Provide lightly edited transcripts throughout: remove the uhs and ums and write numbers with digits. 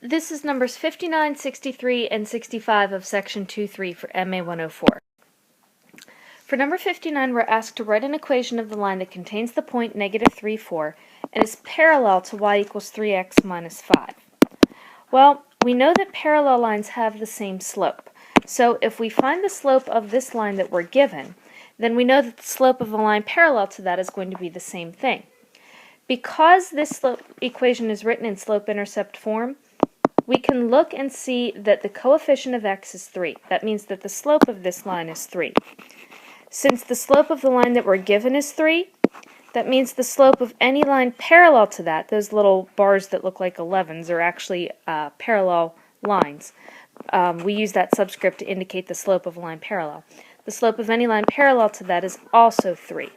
This is numbers 59, 63, and 65 of section 2.3 for MA 104. For number 59, we're asked to write an equation of the line that contains the point negative 3, 4 and is parallel to y equals 3x minus 5. Well, we know that parallel lines have the same slope. So if we find the slope of this line that we're given, then we know that the slope of a line parallel to that is going to be the same thing. Because this slope equation is written in slope-intercept form, we can look and see that the coefficient of x is 3. That means that the slope of this line is 3. Since the slope of the line that we're given is 3, that means the slope of any line parallel to that, those little bars that look like 11s are actually parallel lines. We use that subscript to indicate the slope of a line parallel. The slope of any line parallel to that is also 3.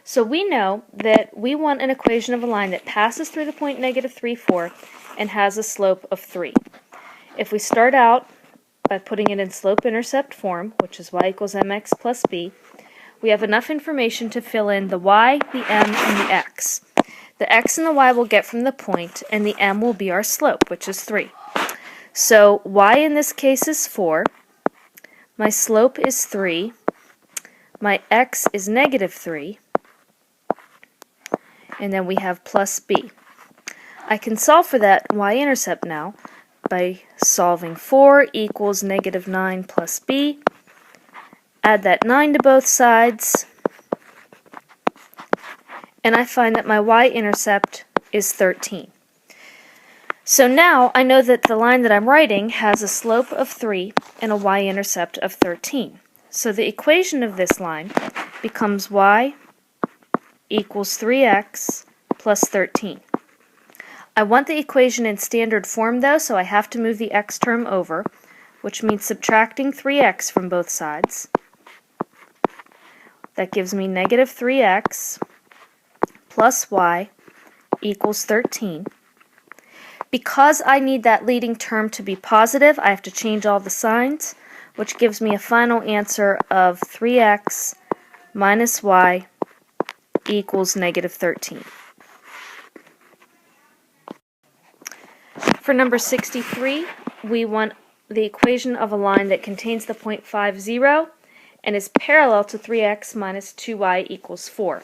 So we know that we want an equation of a line that passes through the point negative 3, 4 and has a slope of 3. If we start out by putting it in slope-intercept form, which is y equals mx plus b, we have enough information to fill in the y, the m, and the x. The x and the y we'll get from the point, and the m will be our slope, which is 3. So y in this case is 4, my slope is 3, my x is negative 3, and then we have plus b. I can solve for that y-intercept now by solving 4 equals negative 9 plus b. Add that 9 to both sides, and I find that my y-intercept is 13. So now I know that the line that I'm writing has a slope of 3 and a y-intercept of 13. So the equation of this line becomes y equals 3x plus 13. I want the equation in standard form though, so I have to move the x term over, which means subtracting 3x from both sides. That gives me negative 3x plus y equals 13. Because I need that leading term to be positive, I have to change all the signs, which gives me a final answer of 3x minus y equals negative 13. For number 63, we want the equation of a line that contains the point 5, 0 and is parallel to 3x minus 2y equals 4.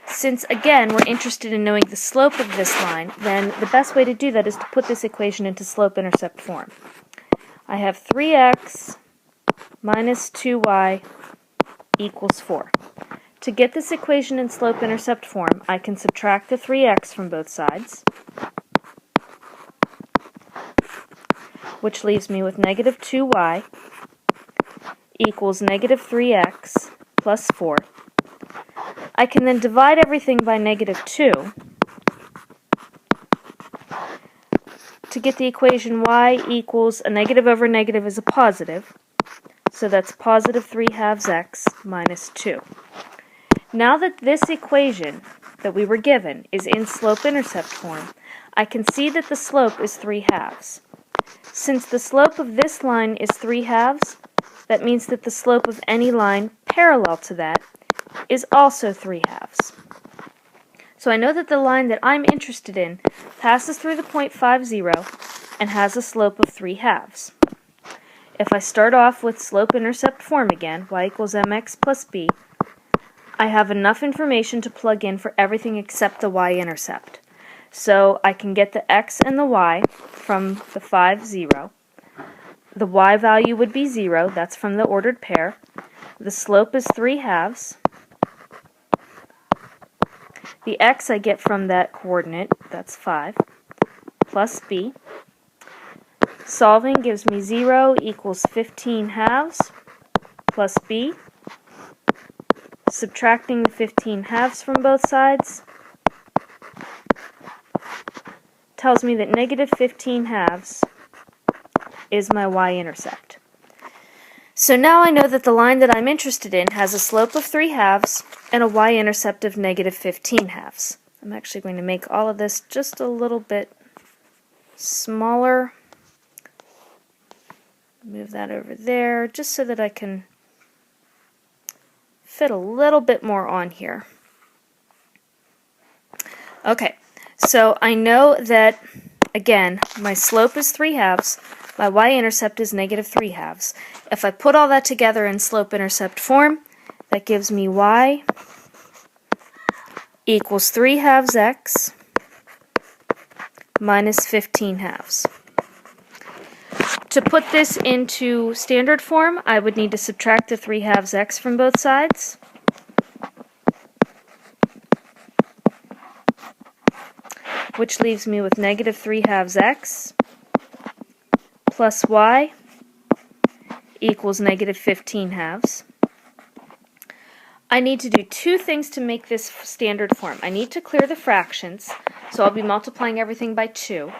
Since, again, we're interested in knowing the slope of this line, then the best way to do that is to put this equation into slope-intercept form. I have 3x minus 2y equals 4. To get this equation in slope-intercept form, I can subtract the 3x from both sides, which leaves me with negative 2y equals negative 3x plus 4. I can then divide everything by negative 2 to get the equation y equals a negative over negative is a positive, so that's positive 3 halves x minus 2. Now that this equation that we were given is in slope-intercept form, I can see that the slope is 3 halves. Since the slope of this line is 3 halves, that means that the slope of any line parallel to that is also 3 halves. So I know that the line that I'm interested in passes through the point 5, 0 and has a slope of 3 halves. If I start off with slope-intercept form again, y equals mx plus b, I have enough information to plug in for everything except the y-intercept. So I can get the x and the y from the 5, 0. The y value would be 0, that's from the ordered pair. The slope is 3 halves. The x I get from that coordinate, that's 5, plus b. Solving gives me 0 equals 15 halves plus b. Subtracting the 15 halves from both sides tells me that negative 15 halves is my y-intercept. So now I know that the line that I'm interested in has a slope of 3 halves and a y-intercept of negative 15 halves. I'm actually going to make all of this just a little bit smaller. Move that over there just so that I can fit a little bit more on here. Okay, so I know that Again, my slope is 3/2, my y-intercept is -3/2. If I put all that together in slope-intercept form, that gives me y equals 3/2 x minus 15/2. To put this into standard form, I would need to subtract the 3/2 x from both sides. Which leaves me with -3/2 x plus y equals -15/2. I need to do two things to make this standard form. I need to clear the fractions, so I'll be multiplying everything by 2.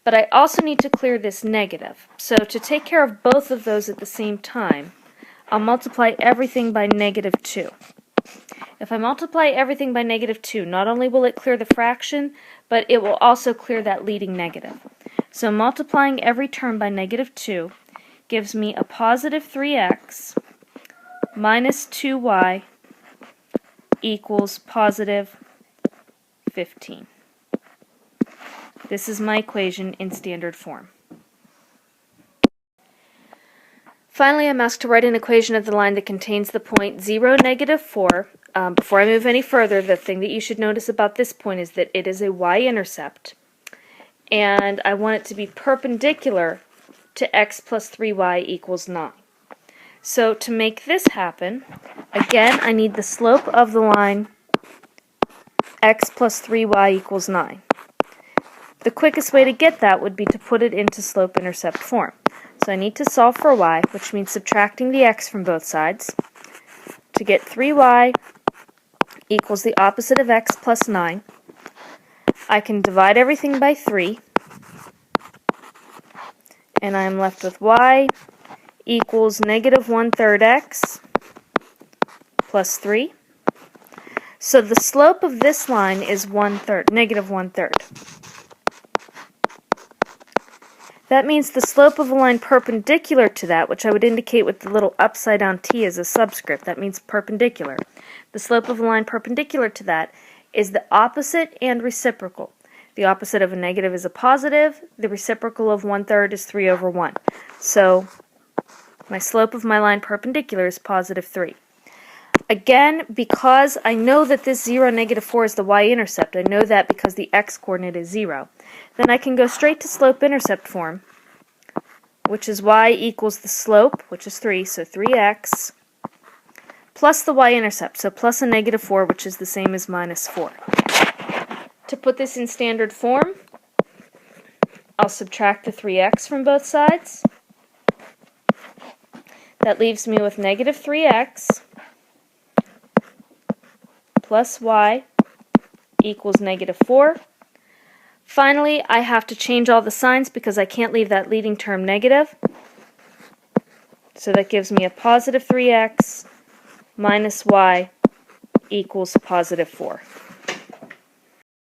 But I also need to clear this negative. So to take care of both of those at the same time, I'll multiply everything by -2. If I multiply everything by -2, not only will it clear the fraction, but it will also clear that leading negative. So multiplying every term by -2 gives me a positive 3x minus 2y equals positive 15. This is my equation in standard form. Finally, I'm asked to write an equation of the line that contains the point 0, -4. Before I move any further, the thing that you should notice about this point is that it is a y-intercept, and I want it to be perpendicular to x plus 3y equals 9. So to make this happen, again, I need the slope of the line x plus 3y equals 9. The quickest way to get that would be to put it into slope-intercept form. So I need to solve for y, which means subtracting the x from both sides, to get 3y equals the opposite of x plus 9. I can divide everything by 3, and I am left with y equals -1/3 x plus 3. So the slope of this line is -1/3. That means the slope of a line perpendicular to that, which I would indicate with the little upside down t as a subscript, that means perpendicular. The slope of a line perpendicular to that is the opposite and reciprocal. The opposite of a negative is a positive. The reciprocal of 1/3 is 3/1. So my slope of my line perpendicular is positive 3. Again, because I know that this 0, -4 is the y-intercept, I know that because the x-coordinate is 0, then I can go straight to slope-intercept form, which is y equals the slope, which is 3, so 3x, plus the y-intercept, so plus a -4, which is the same as -4. To put this in standard form, I'll subtract the 3x from both sides. That leaves me with -3x plus y equals -4. Finally, I have to change all the signs because I can't leave that leading term negative. So that gives me a positive 3x minus y equals positive 4.